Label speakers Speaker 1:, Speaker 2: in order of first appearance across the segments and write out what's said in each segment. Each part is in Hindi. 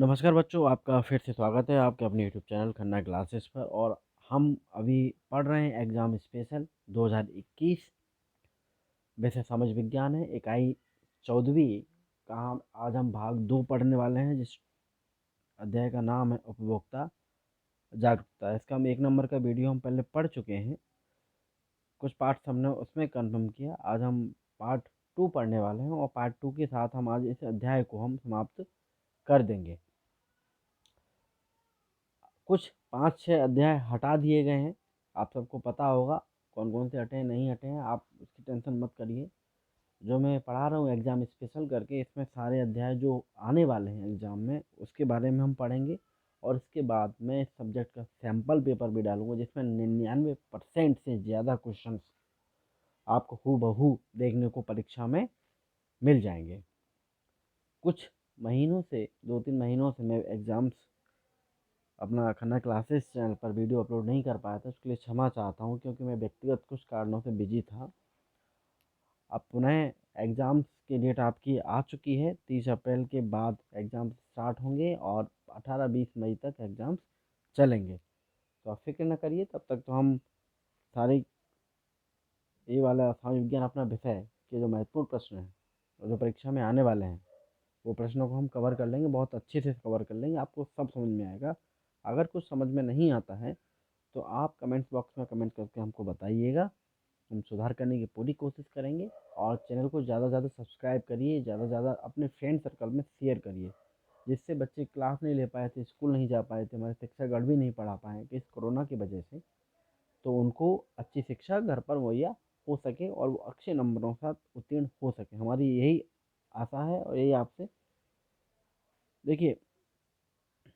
Speaker 1: नमस्कार बच्चों, आपका फिर से स्वागत है आपके अपने यूट्यूब चैनल खन्ना क्लासेस पर। और हम अभी पढ़ रहे हैं एग्ज़ाम स्पेशल 2021 वैसे समाज विज्ञान है, इकाई 14वीं का आज हम भाग 2 पढ़ने वाले हैं, जिस अध्याय का नाम है उपभोक्ता जागरूकता। इसका हम 1 नंबर का वीडियो हम पहले पढ़ चुके हैं, कुछ पार्ट्स हमने उसमें कन्फर्म किया। आज हम पार्ट 2 पढ़ने वाले हैं और पार्ट 2 के साथ हम आज इस अध्याय को हम समाप्त कर देंगे। कुछ 5-6 अध्याय हटा दिए गए हैं, आप सबको पता होगा कौन कौन से हटे हैं नहीं हटे हैं, आप उसकी टेंशन मत करिए। जो मैं पढ़ा रहा हूँ एग्ज़ाम स्पेशल करके, इसमें सारे अध्याय जो आने वाले हैं एग्ज़ाम में उसके बारे में हम पढ़ेंगे। और इसके बाद मैं इस सब्जेक्ट का सैम्पल पेपर भी डालूंगा, जिसमें 99% से ज़्यादा क्वेश्चंस आपको हूबहू देखने को परीक्षा में मिल जाएंगे। कुछ महीनों से 2-3 महीनों से मैं एग्ज़ाम्स अपना खन्ना क्लासेस चैनल पर वीडियो अपलोड नहीं कर पाया था, उसके लिए क्षमा चाहता हूँ, क्योंकि मैं व्यक्तिगत कुछ कारणों से बिजी था। अब पुनः एग्ज़ाम्स की डेट आपकी आ चुकी है, 30 अप्रैल के बाद एग्ज़ाम स्टार्ट होंगे और 18-20 मई तक एग्ज़ाम्स चलेंगे। तो आप फिक्र न करिए, तब तक तो हम सारे ये वाला समाज विज्ञान अपना विषय के जो महत्वपूर्ण प्रश्न हैं और जो परीक्षा में आने वाले हैं, वो प्रश्नों को हम कवर कर लेंगे, बहुत अच्छे से कवर कर लेंगे, आपको सब समझ में आएगा। अगर कुछ समझ में नहीं आता है तो आप कमेंट्स बॉक्स में कमेंट करके हमको बताइएगा, हम सुधार करने की पूरी कोशिश करेंगे। और चैनल को ज़्यादा से ज़्यादा सब्सक्राइब करिए, ज़्यादा से ज़्यादा अपने फ्रेंड सर्कल में शेयर करिए, जिससे बच्चे क्लास नहीं ले पाए थे, स्कूल नहीं जा पाए थे, हमारे शिक्षकगण भी नहीं पढ़ा पाए कि इस कोरोना की वजह से, तो उनको अच्छी शिक्षा घर पर मुहैया हो सके और वो अच्छे नंबरों के साथ उत्तीर्ण हो सके। हमारी यही आशा है और यही आपसे, देखिए,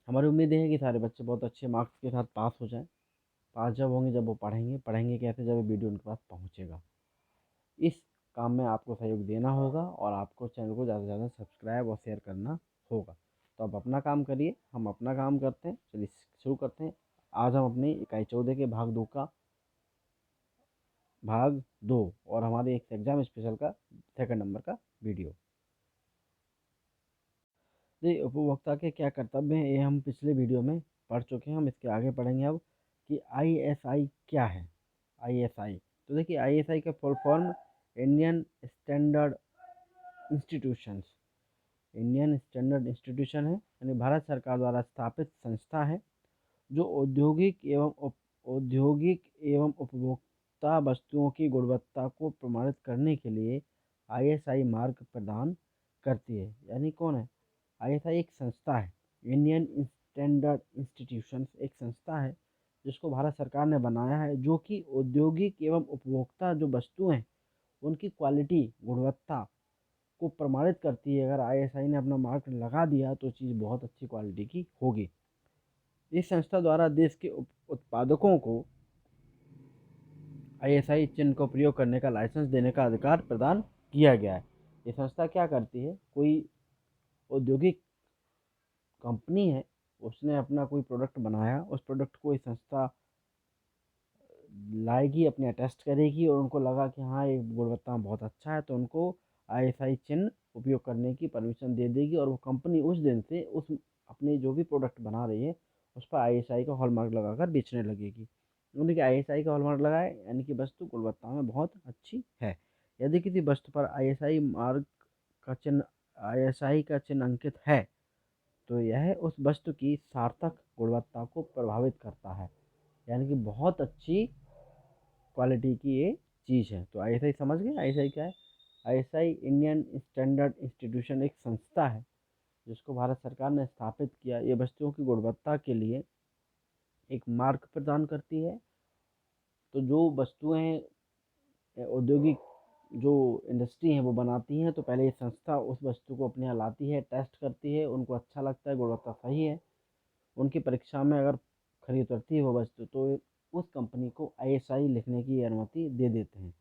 Speaker 1: हमारी उम्मीद है कि सारे बच्चे बहुत अच्छे मार्क्स के साथ पास हो जाएं। पास जब होंगे जब वो पढ़ेंगे कैसे, जब वीडियो उनके पास पहुंचेगा। इस काम में आपको सहयोग देना होगा और आपको चैनल को ज़्यादा से ज़्यादा सब्सक्राइब और शेयर करना होगा। तो आप अपना काम करिए, हम अपना काम करते हैं। चलिए शुरू करते हैं। आज हम अपनी इकाई 14 के भाग 2 और हमारे एक एग्ज़ाम स्पेशल का 2nd नंबर का वीडियो। ये उपभोक्ता के क्या कर्तव्य हैं, ये हम पिछले वीडियो में पढ़ चुके हैं। हम इसके आगे पढ़ेंगे अब कि आईएसआई क्या है। आईएसआई, तो देखिए, आईएसआई का full form Indian standard institutions, Indian standard institution है, यानी भारत सरकार द्वारा स्थापित संस्था है जो औद्योगिक एवं उपभोक्ता वस्तुओं की गुणवत्ता को प्रमाणित करने के लिए आईएसआई मार्क प्रदान करती है। यानी कौन है? आईएसआई एक संस्था है, इंडियन स्टैंडर्ड इंस्टीट्यूशंस एक संस्था है जिसको भारत सरकार ने बनाया है, जो कि औद्योगिक एवं उपभोक्ता जो वस्तुएं हैं उनकी क्वालिटी, गुणवत्ता को प्रमाणित करती है। अगर आईएसआई ने अपना मार्क लगा दिया तो चीज़ बहुत अच्छी क्वालिटी की होगी। इस संस्था द्वारा देश के उत्पादकों को आईएसआई चिन्ह को प्रयोग करने का लाइसेंस देने का अधिकार प्रदान किया गया है। ये संस्था क्या करती है? कोई औद्योगिक कंपनी है, उसने अपना कोई प्रोडक्ट बनाया, उस प्रोडक्ट को ये संस्था लाएगी, अपने टेस्ट करेगी और उनको लगा कि हाँ ये गुणवत्ता बहुत अच्छा है, तो उनको आईएसआई चिन्ह उपयोग करने की परमिशन दे देगी। और वो कंपनी उस दिन से उस अपने जो भी प्रोडक्ट बना रही है उस पर आईएसआई का हॉलमार्क लगाकर बेचने लगेगी। यानी कि आईएसआई का हॉलमार्क लगाए, यानी कि वस्तु गुणवत्ता में बहुत अच्छी है। यदि किसी वस्तु पर आईएसआई का चिन्ह अंकित है तो यह उस वस्तु की सार्थक गुणवत्ता को प्रभावित करता है, यानी कि बहुत अच्छी क्वालिटी की ये चीज़ है। तो आईएसआई समझ गए आईएसआई क्या है? आईएसआई इंडियन स्टैंडर्ड इंस्टीट्यूशन एक संस्था है जिसको भारत सरकार ने स्थापित किया। ये वस्तुओं की गुणवत्ता के लिए एक मार्क प्रदान करती है। तो जो वस्तुएं औद्योगिक जो इंडस्ट्री है वो बनाती हैं, तो पहले ये संस्था उस वस्तु को अपने यहाँ लाती है, टेस्ट करती है, उनको अच्छा लगता है, गुणवत्ता सही है, उनकी परीक्षा में अगर खरी उतरती है वो वस्तु, तो उस कंपनी को आईएसआई लिखने की अनुमति दे देते हैं,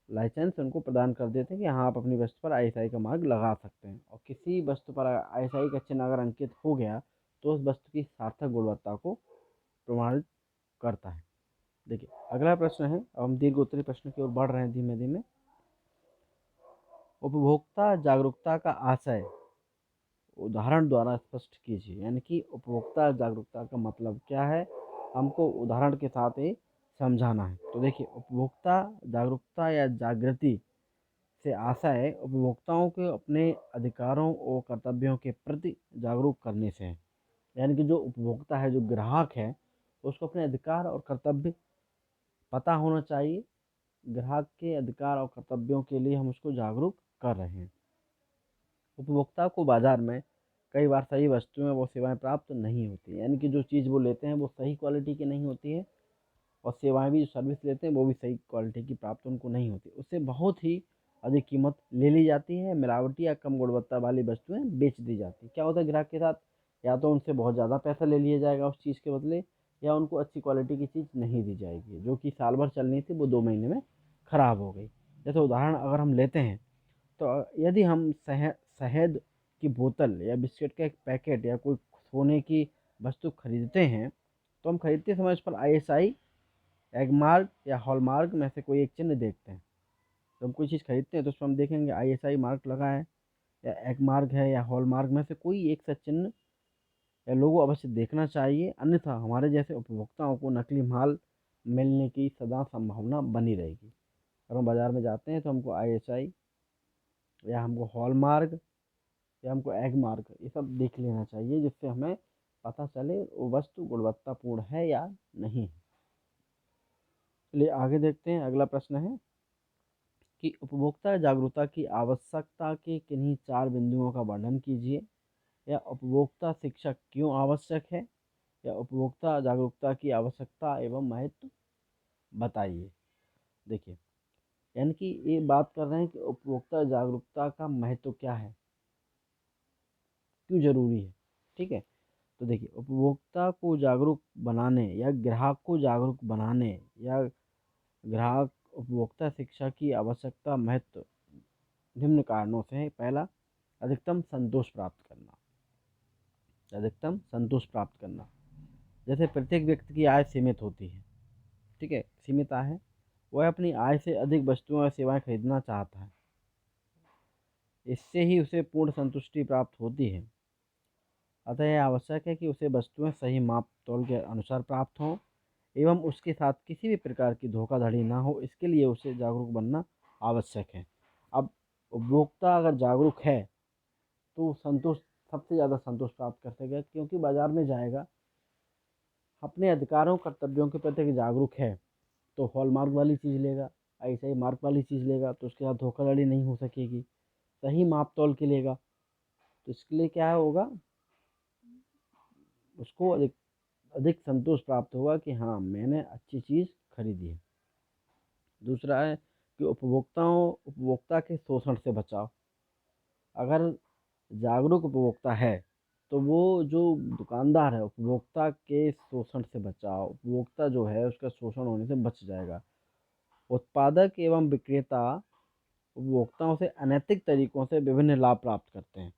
Speaker 1: लाइसेंस उनको प्रदान कर देते हैं कि हाँ आप अपनी वस्तु पर आईएसआई का मार्क लगा सकते हैं। और किसी वस्तु पर आईएसआई का चिन्ह अगर अंकित हो गया तो उस वस्तु की सार्थक गुणवत्ता को प्रमाणित करता है। देखिए, अगला प्रश्न है, अब हम दीर्घ उत्तरी प्रश्न की ओर बढ़ रहे हैं धीमे धीमे। उपभोक्ता जागरूकता का आशय उदाहरण द्वारा स्पष्ट कीजिए। यानी कि उपभोक्ता जागरूकता का मतलब क्या है, हमको उदाहरण के साथ ही समझाना है। तो देखिए, उपभोक्ता जागरूकता या जागृति से आशय उपभोक्ताओं को अपने अधिकारों और कर्तव्यों के प्रति जागरूक करने से है। यानी कि जो उपभोक्ता है, जो ग्राहक है, उसको अपने अधिकार और कर्तव्य पता होना चाहिए। ग्राहक के अधिकार और कर्तव्यों के लिए हम उसको जागरूक कर रहे हैं। उपभोक्ता को बाजार में कई बार सही वस्तुएं वो सेवाएं प्राप्त नहीं होती, यानी कि जो चीज़ वो लेते हैं वो सही क्वालिटी की नहीं होती है, और सेवाएं भी, जो सर्विस लेते हैं वो भी सही क्वालिटी की प्राप्त उनको नहीं होती। उससे बहुत ही अधिक कीमत ले ली जाती है, मिलावटी या कम गुणवत्ता वाली वस्तुएं बेच दी जाती है। क्या होता है ग्राहक के साथ, या तो उनसे बहुत ज़्यादा पैसा ले लिया जाएगा उस चीज़ के बदले, या उनको अच्छी क्वालिटी की चीज़ नहीं दी जाएगी। जो कि साल भर चलनी थी वो 2 महीने में ख़राब हो गई। जैसे उदाहरण अगर हम लेते हैं, तो यदि हम शहद की बोतल या बिस्किट का एक पैकेट या कोई सोने की वस्तु खरीदते हैं, तो हम खरीदते समय उस पर ISI, एगमार्क या हॉलमार्क में से कोई एक चिन्ह देखते हैं। तो हम कोई चीज़ खरीदते हैं तो उसमें हम देखेंगे ISI मार्क लगा है, या एगमार्क है, या हॉलमार्क में से कोई एक सा चिन्ह या लोगो अवश्य देखना चाहिए। अन्यथा हमारे जैसे उपभोक्ताओं को नकली माल मिलने की सदा संभावना बनी रहेगी। अगर हम बाज़ार में जाते हैं तो हमको ISI या हमको हॉलमार्क या हमको एगमार्क ये सब देख लेना चाहिए, जिससे हमें पता चले वो वस्तु गुणवत्तापूर्ण है या नहीं। चलिए आगे देखते हैं। अगला प्रश्न है कि उपभोक्ता जागरूकता की आवश्यकता के किन्हीं 4 बिंदुओं का वर्णन कीजिए। या उपभोक्ता शिक्षा क्यों आवश्यक है, या उपभोक्ता जागरूकता की आवश्यकता एवं महत्व बताइए। देखिए, यानी कि ये बात कर रहे हैं कि उपभोक्ता जागरूकता का महत्व क्या है, क्यों ज़रूरी है। ठीक है, तो देखिए, उपभोक्ता को जागरूक बनाने या ग्राहक को जागरूक बनाने या ग्राहक उपभोक्ता शिक्षा की आवश्यकता महत्व निम्न कारणों से है। पहला, अधिकतम संतोष प्राप्त करना। अधिकतम संतोष प्राप्त करना, जैसे प्रत्येक व्यक्ति की आय सीमित होती है। ठीक है, सीमित आय है, वह अपनी आय से अधिक वस्तुएं और सेवाएं खरीदना चाहता है। इससे ही उसे पूर्ण संतुष्टि प्राप्त होती है। अतः यह आवश्यक है कि उसे वस्तुएं सही माप तौल के अनुसार प्राप्त हों एवं उसके साथ किसी भी प्रकार की धोखाधड़ी ना हो। इसके लिए उसे जागरूक बनना आवश्यक है। अब उपभोक्ता अगर जागरूक है तो संतोष, सबसे ज़्यादा संतोष प्राप्त कर सकेगा, क्योंकि बाज़ार में जाएगा, अपने अधिकारों कर्तव्यों के प्रति जागरूक है, तो हॉलमार्क वाली चीज़ लेगा, ISI मार्क वाली चीज़ लेगा, तो उसके साथ धोखाधड़ी नहीं हो सकेगी। सही माप तौल के लेगा, तो इसके लिए क्या होगा, उसको अधिक अधिक संतोष प्राप्त होगा कि हाँ, मैंने अच्छी चीज़ खरीदी है। दूसरा है कि उपभोक्ता के शोषण से बचाव। अगर जागरूक उपभोक्ता है तो वो जो दुकानदार है, उपभोक्ता के शोषण से बचाव, उपभोक्ता जो है उसका शोषण होने से बच जाएगा। उत्पादक एवं विक्रेता उपभोक्ताओं से अनैतिक तरीकों से विभिन्न लाभ प्राप्त करते हैं,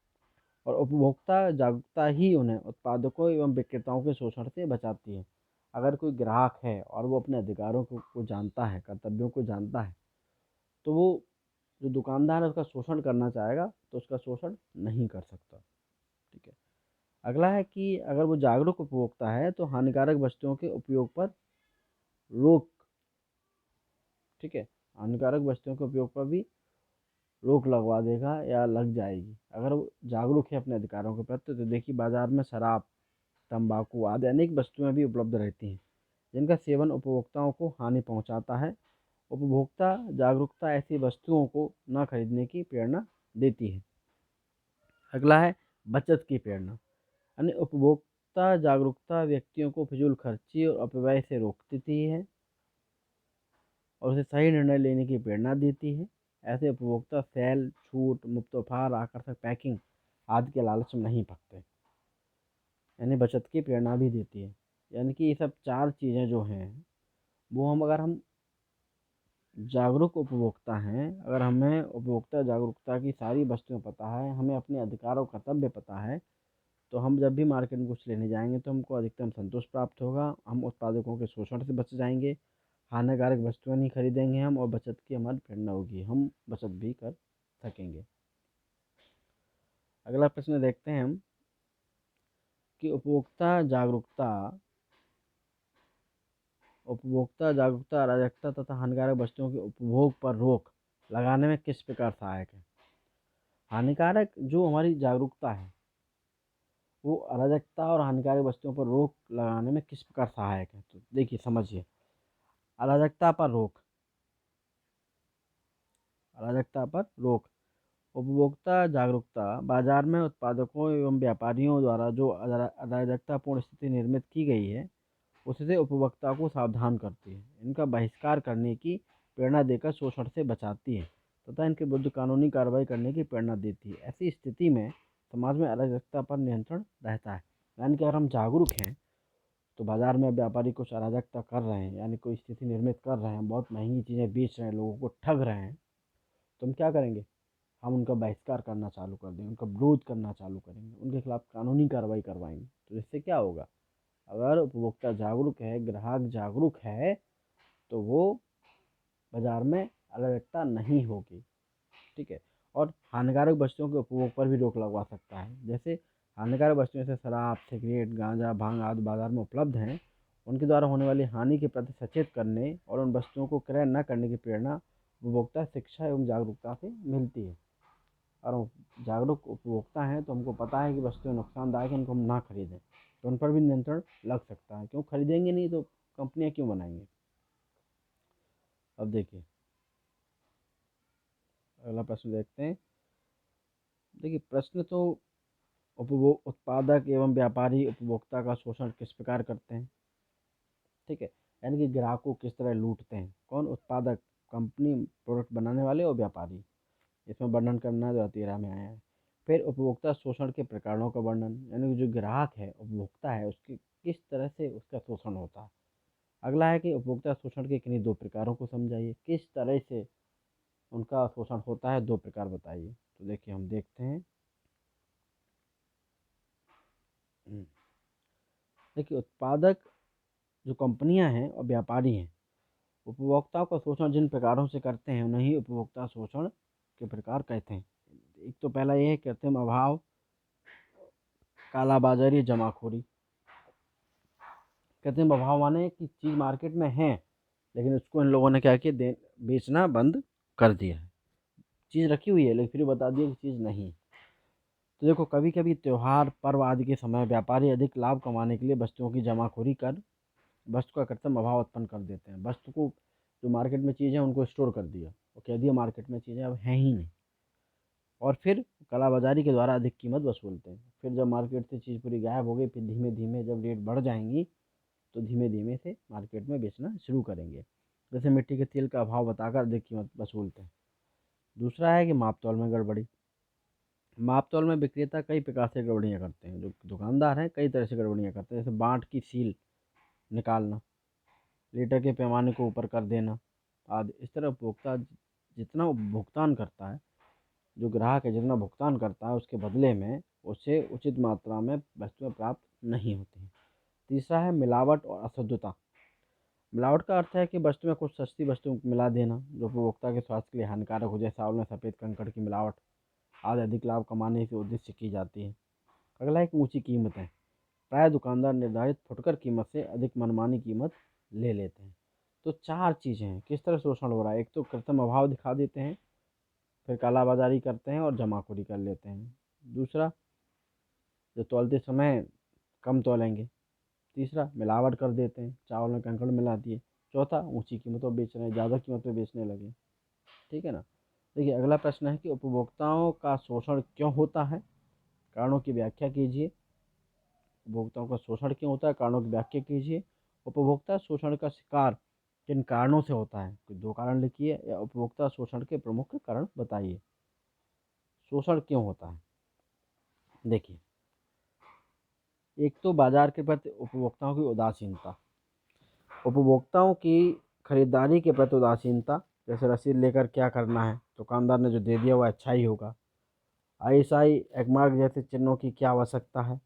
Speaker 1: और उपभोक्ता जागरूकता ही उन्हें उत्पादकों एवं विक्रेताओं के शोषण से बचाती है। अगर कोई ग्राहक है और वो अपने अधिकारों को जानता है, कर्तव्यों को जानता है, तो वो जो दुकानदार है उसका शोषण करना चाहेगा तो उसका शोषण नहीं कर सकता। ठीक है, अगला है कि अगर वो जागरूक उपभोक्ता है तो हानिकारक वस्तुओं के उपयोग पर रोक। ठीक है, हानिकारक वस्तुओं के उपयोग पर भी रोक लगवा देगा या लग जाएगी। अगर वो जागरूक है अपने अधिकारों के प्रति, तो देखिए बाजार में शराब, तंबाकू आदि अनेक वस्तुएं भी उपलब्ध रहती हैं जिनका सेवन उपभोक्ताओं को हानि पहुंचाता है। उपभोक्ता जागरूकता ऐसी वस्तुओं को न खरीदने की प्रेरणा देती है। अगला है बचत की प्रेरणा। यानी उपभोक्ता जागरूकता व्यक्तियों को फिजूल खर्ची और अपव्यय से रोकती है और उसे सही निर्णय लेने की प्रेरणा देती है। ऐसे उपभोक्ता सेल, छूट, मुफ्त उपहार, आकर्षक पैकिंग आदि के लालच में नहीं पड़ते। यानी बचत की प्रेरणा भी देती है। यानी कि ये सब 4 चीज़ें जो हैं वो अगर हम जागरूक उपभोक्ता हैं, अगर हमें उपभोक्ता जागरूकता की सारी वस्तुएं पता है, हमें अपने अधिकार और कर्तव्य पता है, तो हम जब भी मार्केट में कुछ लेने जाएंगे तो हमको अधिकतम संतोष प्राप्त होगा। हम उत्पादकों के शोषण से बच जाएंगे, हानिकारक वस्तुएं नहीं खरीदेंगे हम, और बचत की हमारी प्रेरणा होगी, हम बचत भी कर सकेंगे। अगला प्रश्न देखते हैं हम कि उपभोक्ता जागरूकता अराजकता तथा हानिकारक वस्तुओं के उपभोग पर रोक लगाने में किस प्रकार सहायक है। हानिकारक जो हमारी जागरूकता है वो अराजकता और हानिकारक वस्तुओं पर रोक लगाने में किस प्रकार सहायक है। तो देखिए समझिए, अराजकता पर रोक, अराजकता पर रोक। उपभोक्ता जागरूकता बाजार में उत्पादकों एवं व्यापारियों द्वारा जो अराजकतापूर्ण स्थिति निर्मित की गई है उससे उपभोक्ता को सावधान करती है, इनका बहिष्कार करने की प्रेरणा देकर शोषण से बचाती है तथा इनके विरुद्ध कानूनी कार्रवाई करने की प्रेरणा देती है। ऐसी स्थिति में समाज में अराजकता पर नियंत्रण रहता है। यानी कि अगर हम जागरूक हैं तो बाजार में व्यापारी कुछ अराजकता कर रहे हैं, यानी कोई स्थिति निर्मित कर रहे हैं, बहुत महंगी चीज़ें बेच रहे हैं, लोगों को ठग रहे हैं, तो हम क्या करेंगे, हम उनका बहिष्कार करना चालू कर देंगे, उनका विरोध करना चालू करेंगे, उनके खिलाफ कानूनी कार्रवाई करवाएंगे। तो इससे क्या होगा, अगर उपभोक्ता जागरूक है, ग्राहक जागरूक है, तो वो बाजार में अराजकता नहीं होगी। ठीक है। और हानिकारक वस्तुओं के उपभोग पर भी रोक लगवा सकता है। जैसे हानिकारक वस्तुएं जैसे शराब, सिगरेट, गांजा, भांग आदि बाजार में उपलब्ध हैं, उनके द्वारा होने वाली हानि के प्रति सचेत करने और उन वस्तुओं को क्रय न करने की प्रेरणा उपभोक्ता शिक्षा एवं जागरूकता से मिलती है। और हम जागरूक उपभोक्ता हैं तो हमको पता है कि वस्तुएं नुकसानदायक हैं, इनको हम ना खरीदें, तो उन पर भी नियंत्रण लग सकता है। क्यों खरीदेंगे नहीं तो कंपनियां क्यों बनाएंगी। अब देखिए अगला प्रश्न देखते हैं। देखिए प्रश्न तो उपभोग उत्पादक एवं व्यापारी उपभोक्ता का शोषण किस प्रकार करते हैं। ठीक है। यानी कि ग्राहकों को किस तरह लूटते हैं। कौन, उत्पादक, कंपनी, प्रोडक्ट बनाने वाले और व्यापारी। इसमें वर्णन करना जो 13 में आया है। फिर उपभोक्ता शोषण के प्रकारों का वर्णन, यानी कि जो ग्राहक है, उपभोक्ता है, उसकी किस तरह से उसका शोषण होता है। अगला है कि उपभोक्ता शोषण के किन्हीं दो प्रकारों को समझाइए, किस तरह से उनका शोषण होता है, दो प्रकार बताइए। तो देखिए हम देखते हैं। देखिए उत्पादक जो कंपनियां हैं और व्यापारी हैं, उपभोक्ताओं का शोषण जिन प्रकारों से करते हैं उन्हें ही उपभोक्ता शोषण के प्रकार कहते हैं। एक तो पहला ये है कृत्रिम अभाव, कालाबाजारी, जमाखोरी। कृत्रिम अभाव माने कि चीज़ मार्केट में है लेकिन उसको इन लोगों ने क्या किया, बेचना बंद कर दिया है। चीज़ रखी हुई है लेकिन फिर बता दिया कि चीज़ नहीं। तो देखो कभी कभी त्योहार, पर्व आदि के समय व्यापारी अधिक लाभ कमाने के लिए वस्तुओं की जमाखोरी कर वस्तु का कृत्रिम अभाव उत्पन्न कर देते हैं। वस्तु को, जो मार्केट में चीज़ है उनको स्टोर कर दिया और कह दिया मार्केट में चीज़ें अब हैं ही नहीं, और फिर कालाबाजारी के द्वारा अधिक कीमत वसूलते हैं। फिर जब मार्केट से चीज़ पूरी गायब हो गई, फिर धीमे धीमे जब रेट बढ़ जाएंगी तो धीमे धीमे से मार्केट में बेचना शुरू करेंगे। जैसे मिट्टी के तेल का अभाव बताकर अधिक कीमत वसूलते हैं। दूसरा है कि माप तौल में गड़बड़ी। माप तौल में विक्रेता कई प्रकार से गड़बड़ियाँ करते हैं। जो दुकानदार हैं कई तरह से गड़बड़ियाँ करते हैं, जैसे बाँट की सील निकालना, लीटर के पैमाने को ऊपर कर देना आदि। इस तरह उपभोक्ता जितना भुगतान करता है, जो ग्राहक है जितना भुगतान करता है, उसके बदले में उसे उचित मात्रा में वस्तुएं प्राप्त नहीं होती हैं। तीसरा है मिलावट और अशुद्धता। मिलावट का अर्थ है कि वस्तु में कुछ सस्ती वस्तु मिला देना जो उपभोक्ता के स्वास्थ्य के लिए हानिकारक हो, जाए चावल में सफ़ेद कंकड़ की मिलावट आज अधिक लाभ कमाने के उद्देश्य की जाती है। अगला है कि ऊंची कीमतें। प्राय दुकानदार निर्धारित फुटकर कीमत से अधिक मनमानी कीमत ले लेते हैं। तो चार चीज़ें हैं किस तरह शोषण हो रहा है। एक तो कृत्रिम अभाव दिखा देते हैं, फिर कालाबाजारी करते हैं और जमाखोरी कर लेते हैं। दूसरा, जो तौलते समय कम तौलेंगे। तीसरा, मिलावट कर देते हैं, चावल में कंकड़ मिला दिए। चौथा, ऊंची कीमतों बेच रहे हैं, ज़्यादा कीमत पे बेचने लगे। ठीक है ना। देखिए अगला प्रश्न है कि उपभोक्ताओं का शोषण क्यों होता है, कारणों की व्याख्या कीजिए। उपभोक्ताओं का शोषण क्यों होता है, कारणों की व्याख्या कीजिए। उपभोक्ता शोषण का शिकार किन कारणों से होता है, कोई दो कारण लिखिए या उपभोक्ता शोषण के प्रमुख कारण बताइए। शोषण क्यों होता है, देखिए एक तो बाजार के प्रति उपभोक्ताओं की उदासीनता। उपभोक्ताओं की खरीदारी के प्रति उदासीनता, जैसे रसीद लेकर क्या करना है, दुकानदार ने जो दे दिया वो अच्छा ही होगा, आईएसआई, एगमार्क जैसे चिन्हों की क्या आवश्यकता है।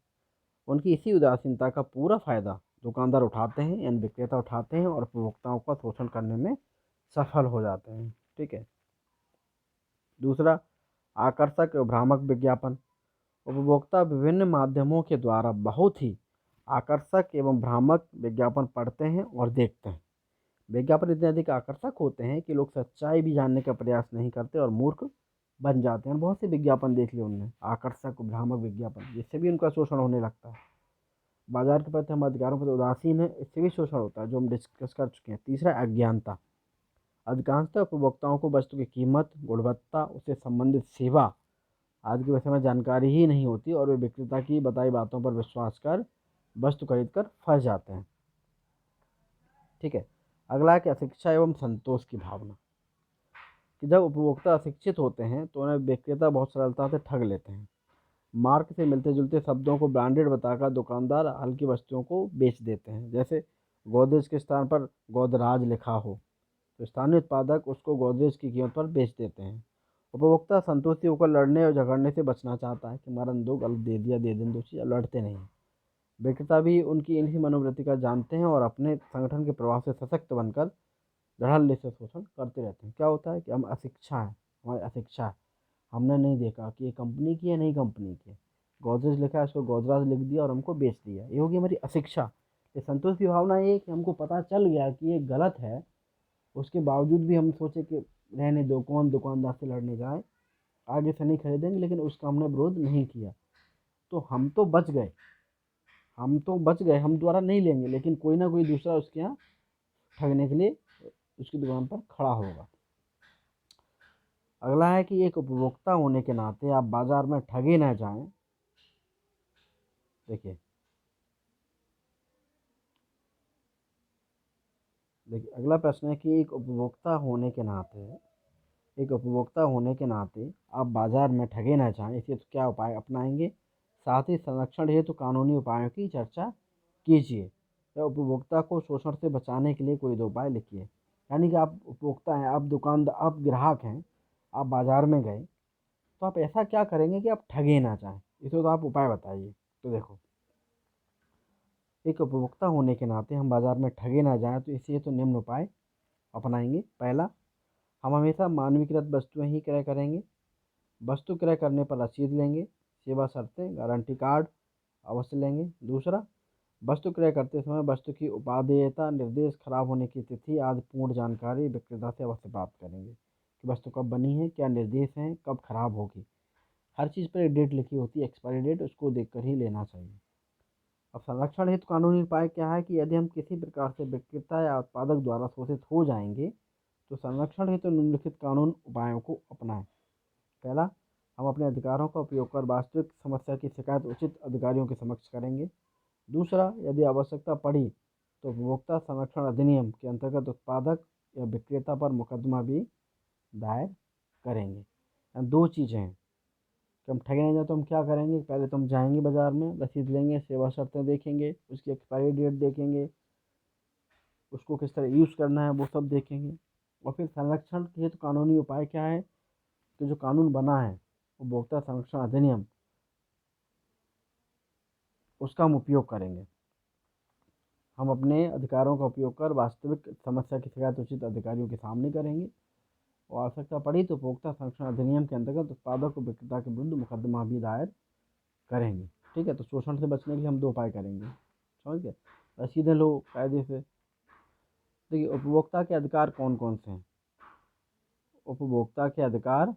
Speaker 1: उनकी इसी उदासीनता का पूरा फायदा दुकानदार उठाते हैं, यानी विक्रेता उठाते हैं और उपभोक्ताओं का शोषण करने में सफल हो जाते हैं। ठीक है। दूसरा, आकर्षक और भ्रामक विज्ञापन। उपभोक्ता विभिन्न माध्यमों के द्वारा बहुत ही आकर्षक एवं भ्रामक विज्ञापन पढ़ते हैं और देखते हैं। विज्ञापन इतने अधिक आकर्षक होते हैं कि लोग सच्चाई भी जानने का प्रयास नहीं करते और मूर्ख बन जाते हैं। बहुत से विज्ञापन देख लिए उनने, आकर्षक भ्रामक विज्ञापन, जिससे भी उनका शोषण होने लगता है। बाजार के प्रति हम अधिकारों पर उदासीन है, इससे भी शोषण होता है, जो हम डिस्कस कर चुके हैं। तीसरा, अज्ञानता। अधिकांशतः उपभोक्ताओं को वस्तु की कीमत, गुणवत्ता, उससे संबंधित सेवा आदि के विषय में जानकारी ही नहीं होती और वे विक्रेता की बताई बातों पर विश्वास कर वस्तु खरीद कर फंस जाते हैं। ठीक है। अगला है कि अशिक्षा एवं संतोष की भावना, कि जब उपभोक्ता अशिक्षित होते हैं तो उन्हें विक्रेता बहुत सरलता से ठग लेते हैं। मार्क से मिलते जुलते शब्दों को ब्रांडेड बताकर दुकानदार हल्की वस्तुओं को बेच देते हैं। जैसे गोदरेज के स्थान पर गोदराज लिखा हो तो स्थानीय उत्पादक उसको गोदरेज की कीमत पर बेच देते हैं। उपभोक्ता संतुष्टि होकर लड़ने और झगड़ने से बचना चाहता है कि हमारा दो गलत दे दिया, दे दिन दो चीज़, लड़ते नहीं। विक्रेता भी उनकी इन्हीं मनोवृत्ति का जानते हैं और अपने संगठन के प्रभाव से सशक्त बनकर धड़ल्ले से शोषण करते रहते हैं। क्या होता है कि हम अशिक्षा है, हमारी अशिक्षा है, हमने नहीं देखा कि ये कंपनी की है नहीं कंपनी की है, गोदरेज लिखा है उसको गोदराज लिख दिया और हमको बेच दिया, ये होगी हमारी अशिक्षा। ये संतोष की भावना ये है कि हमको पता चल गया कि ये गलत है, उसके बावजूद भी हम सोचे कि रहने दो, कौन दुकानदार से लड़ने जाए, आगे से नहीं खरीदेंगे, लेकिन उसका हमने विरोध नहीं किया, तो हम तो बच गए, हम दोबारा नहीं लेंगे, लेकिन कोई ना कोई दूसरा उसके यहाँ ठगने के लिए उसकी दुकान पर खड़ा होगा। अगला है कि एक उपभोक्ता होने के नाते आप बाजार में ठगे ना जाएं। देखिए अगला प्रश्न है कि एक उपभोक्ता होने के नाते आप बाजार में ठगे ना जाएं, इसलिए तो क्या उपाय अपनाएंगे। साथ ही संरक्षण हेतु कानूनी उपायों की चर्चा कीजिए या उपभोक्ता को शोषण से बचाने के लिए कोई दो उपाय लिखिए। यानी कि आप उपभोक्ता हैं, आप ग्राहक हैं, आप बाजार में गए, तो आप ऐसा क्या करेंगे कि आप ठगे ना जाएं, इसे तो आप उपाय बताइए। तो देखो, एक उपभोक्ता होने के नाते हम बाजार में ठगे ना जाएं, तो इसलिए तो निम्न उपाय अपनाएंगे। पहला, हम हमेशा मानवीकृत वस्तुएं ही क्रय करेंगे। वस्तु क्रय करने पर रसीद लेंगे, सेवा शर्तें, गारंटी कार्ड अवश्य लेंगे। दूसरा, वस्तु क्रय करते समय वस्तु की उपादेयता, निर्देश, खराब होने की तिथि आदि पूर्ण जानकारी विक्रेता से अवश्य प्राप्त करेंगे कि वस्तु कब बनी है, क्या निर्देश हैं, कब खराब होगी। हर चीज़ पर एक डेट लिखी होती है, एक्सपायरी डेट, उसको देखकर ही लेना चाहिए। अब संरक्षण हेतु कानूनी उपाय क्या है कि यदि हम किसी प्रकार से विक्रेता या उत्पादक द्वारा शोषित हो जाएंगे तो संरक्षण हेतु निम्नलिखित कानून उपायों को अपनाएं। पहला, हम अपने अधिकारों का उपयोग कर वास्तविक समस्या की शिकायत उचित अधिकारियों के समक्ष करेंगे। दूसरा, यदि आवश्यकता पड़ी तो उपभोक्ता संरक्षण अधिनियम के अंतर्गत उत्पादक या विक्रेता पर मुकदमा भी दायर करेंगे। दो चीज़ें हैं कि हम ठगे नहीं जाए तो हम क्या करेंगे। पहले तो हम जाएंगे बाजार में, रसीद लेंगे, सेवा शर्तें देखेंगे, उसकी एक्सपायरी डेट देखेंगे, उसको किस तरह यूज़ करना है वो सब देखेंगे। और फिर संरक्षण के हेतु कानूनी उपाय क्या है कि जो कानून बना है उपभोक्ता संरक्षण अधिनियम, उसका हम उपयोग करेंगे। हम अपने अधिकारों का उपयोग कर वास्तविक समस्या की शिकायत उचित अधिकारियों के सामने करेंगे और आवश्यकता पड़ी तो उपभोक्ता संरक्षण अधिनियम के अंतर्गत उत्पादक और विक्रेता के विरुद्ध मुकदमा भी दायर करेंगे। ठीक है, तो शोषण से बचने के लिए हम दो उपाय करेंगे, समझ गए। रसीदें लो कायदे से। देखिए, उपभोक्ता के अधिकार कौन कौन से हैं। उपभोक्ता के अधिकार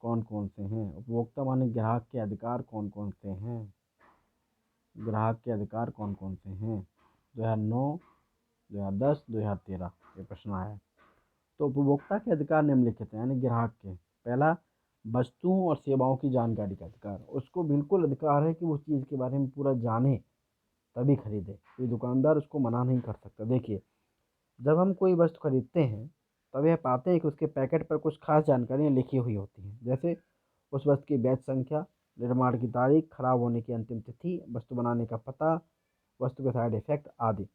Speaker 1: कौन कौन से हैं, उपभोक्ता माने ग्राहक के अधिकार कौन कौन से हैं, ग्राहक के अधिकार कौन कौन से हैं। 2009, 2010, 2013 ये प्रश्न आया है। तो उपभोक्ता के अधिकार निम्नलिखित हैं, यानी ग्राहक के। पहला, वस्तुओं और सेवाओं की जानकारी का अधिकार। उसको बिल्कुल अधिकार है कि वो चीज़ के बारे में पूरा जाने तभी खरीदे, कोई दुकानदार उसको मना नहीं कर सकता। देखिए, जब हम कोई वस्तु खरीदते हैं तब यह पाते हैं कि उसके पैकेट पर कुछ खास जानकारियाँ लिखी हुई होती हैं, जैसे उस वस्तु की बैच संख्या, निर्माण की तारीख, खराब होने की अंतिम तिथि, वस्तु बनाने का पता, वस्तु के साइड इफेक्ट आदि।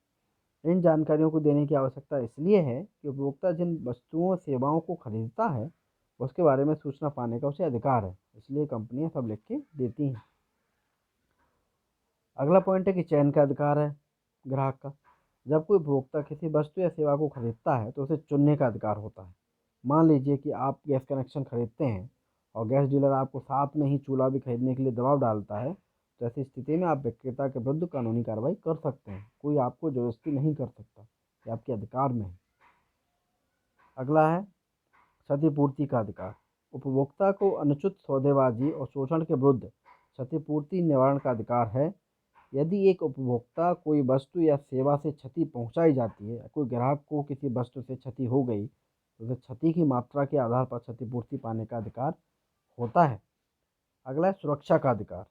Speaker 1: इन जानकारियों को देने की आवश्यकता इसलिए है कि उपभोक्ता जिन वस्तुओं सेवाओं को खरीदता है उसके बारे में सूचना पाने का उसे अधिकार है, इसलिए कंपनियां सब लिख के देती हैं। अगला पॉइंट है कि चयन का अधिकार है ग्राहक का। जब कोई उपभोक्ता किसी वस्तु या सेवा को खरीदता है तो उसे चुनने का अधिकार होता है। मान लीजिए कि आप गैस कनेक्शन खरीदते हैं और गैस डीलर आपको साथ में ही चूल्हा भी खरीदने के लिए दबाव डालता है, तो ऐसी स्थिति में आप विक्रेता के विरुद्ध कानूनी कार्रवाई कर सकते हैं। कोई आपको ज़बरदस्ती नहीं कर सकता, ये आपके अधिकार में है। अगला है क्षतिपूर्ति का अधिकार। उपभोक्ता को अनुचित सौदेबाजी और शोषण के विरुद्ध क्षतिपूर्ति निवारण का अधिकार है। यदि एक उपभोक्ता कोई वस्तु या सेवा से क्षति पहुंचाई जाती है, कोई ग्राहक को किसी वस्तु से क्षति हो गई, तो उसे क्षति की मात्रा के आधार पर क्षतिपूर्ति पाने का अधिकार होता है। अगला है सुरक्षा का अधिकार।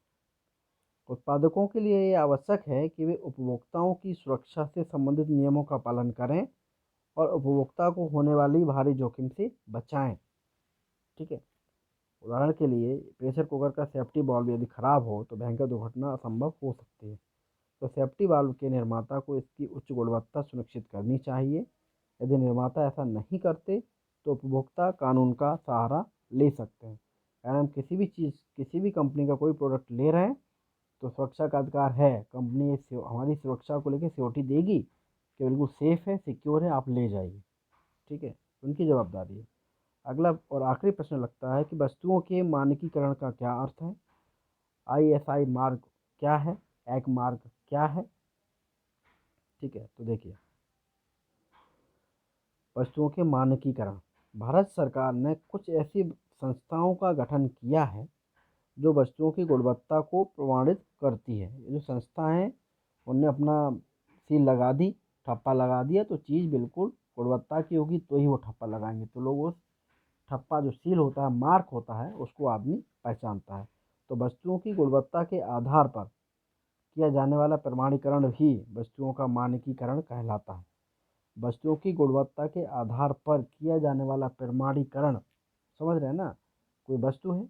Speaker 1: उत्पादकों के लिए ये आवश्यक है कि वे उपभोक्ताओं की सुरक्षा से संबंधित नियमों का पालन करें और उपभोक्ता को होने वाली भारी जोखिम से बचाएं। ठीक है, उदाहरण के लिए प्रेशर कुकर का सेफ्टी वाल्व यदि खराब हो तो भयंकर दुर्घटना असंभव हो सकती है। तो सेफ्टी वाल्व के निर्माता को इसकी उच्च गुणवत्ता सुनिश्चित करनी चाहिए। यदि निर्माता ऐसा नहीं करते तो उपभोक्ता कानून का सहारा ले सकते हैं। अगर हम किसी भी कंपनी का कोई प्रोडक्ट ले रहे हैं तो सुरक्षा का अधिकार है, कंपनी हमारी सुरक्षा को लेकर सिक्योरिटी देगी कि बिल्कुल सेफ़ है, सिक्योर है, आप ले जाइए। ठीक है, उनकी जवाबदारी है। अगला और आखिरी प्रश्न लगता है कि वस्तुओं के मानकीकरण का क्या अर्थ है। ISI मार्क क्या है, एक मार्क क्या है। ठीक है, तो देखिए, वस्तुओं के मानकीकरण, भारत सरकार ने कुछ ऐसी संस्थाओं का गठन किया है जो वस्तुओं की गुणवत्ता को प्रमाणित करती है। ये जो संस्था है उनने अपना सील लगा दी, ठप्पा लगा दिया, तो चीज़ बिल्कुल गुणवत्ता की होगी तो ही वो ठप्पा लगाएंगे। तो लोग उस ठप्पा जो सील होता है, मार्क होता है, उसको आदमी पहचानता है। तो वस्तुओं की गुणवत्ता के आधार पर किया जाने वाला प्रमाणीकरण ही वस्तुओं का मानकीकरण कहलाता है। वस्तुओं की गुणवत्ता के आधार पर किया जाने वाला प्रमाणीकरण, समझ रहे हैं ना, कोई वस्तु है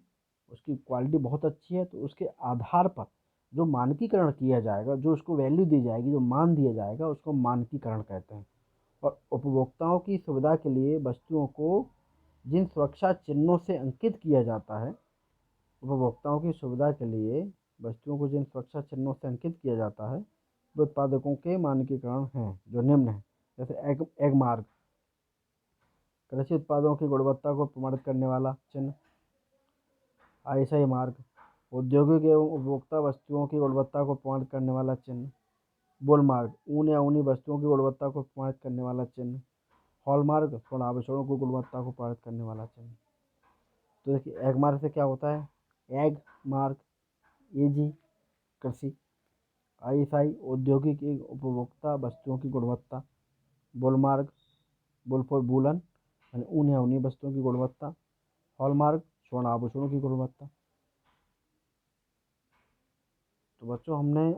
Speaker 1: उसकी क्वालिटी बहुत अच्छी है तो उसके आधार पर जो मानकीकरण किया जाएगा, जो उसको वैल्यू दी जाएगी, जो मान दिया जाएगा, उसको मानकीकरण कहते हैं। और उपभोक्ताओं की सुविधा के लिए वस्तुओं को जिन सुरक्षा चिन्हों से अंकित किया जाता है, उपभोक्ताओं की सुविधा के लिए वस्तुओं को जिन सुरक्षा चिन्हों से अंकित किया जाता है वे उत्पादकों के मानकीकरण हैं, जो निम्न हैं। जैसे एग मार्क, कृषि उत्पादों की गुणवत्ता को प्रमाणित करने वाला चिन्ह। ISI मार्क, औद्योगिक एवं उपभोक्ता वस्तुओं की गुणवत्ता को प्रमाणित करने वाला चिन्ह। बुल मार्क, ऊन या ऊनी वस्तुओं की गुणवत्ता को प्रमाणित करने वाला चिन्ह। हॉलमार्क, स्वर्ण आभूषणों की गुणवत्ता को प्रमाणित करने वाला चिन्ह। तो देखिए, एग मार्क से क्या होता है, एग मार्क, AG कृषि, ISI औद्योगिक एवं उपभोक्ता वस्तुओं की गुणवत्ता। Bull mark, bull for woollen यानी ऊन या ऊनी वस्तुओं की गुणवत्ता। हॉलमार्क, स्वर्ण आभूषणों की गुणवत्ता। तो बच्चों, हमने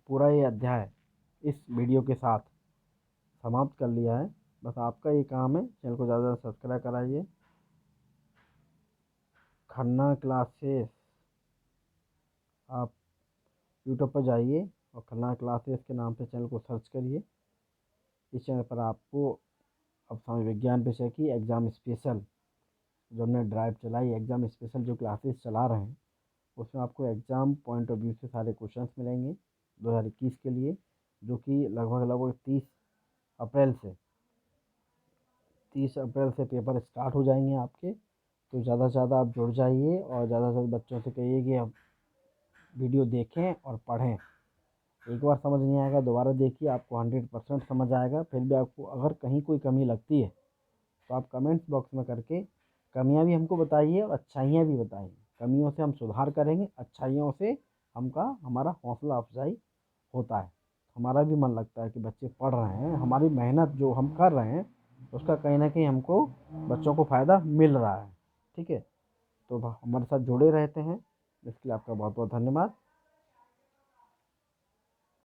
Speaker 1: पूरा ये अध्याय इस वीडियो के साथ समाप्त कर लिया है। बस आपका ये काम है, चैनल को ज़्यादा सब्सक्राइब कराइए। खन्ना क्लासेस, आप यूट्यूब पर जाइए और खन्ना क्लासेस के नाम से चैनल को सर्च करिए। इस चैनल पर आपको अब समाज विज्ञान विषय की एग्ज़ाम स्पेशल जो हमने ड्राइव चलाई, एग्ज़ाम स्पेशल जो क्लासेस चला रहे हैं, उसमें आपको एग्ज़ाम पॉइंट ऑफ व्यू से सारे क्वेश्चंस मिलेंगे 2021 के लिए, जो कि लगभग 30 अप्रैल से पेपर स्टार्ट हो जाएंगे आपके। तो ज़्यादा से ज़्यादा आप जुड़ जाइए और ज़्यादा से ज़्यादा बच्चों से कहिए कि आप वीडियो देखें और पढ़ें। एक बार समझ नहीं आएगा दोबारा देखिए, आपको 100% समझ आएगा। फिर भी आपको अगर कहीं कोई कमी लगती है तो आप कमेंट्स बॉक्स में करके कमियां भी हमको बताइए और अच्छाइयाँ भी बताइए। कमियों से हम सुधार करेंगे, अच्छाइयों से हमारा हौसला अफजाई होता है, हमारा भी मन लगता है कि बच्चे पढ़ रहे हैं, हमारी मेहनत जो हम कर रहे हैं उसका कहीं ना कहीं हमको बच्चों को फ़ायदा मिल रहा है। ठीक है, तो हमारे साथ जुड़े रहते हैं, इसके लिए आपका बहुत बहुत धन्यवाद।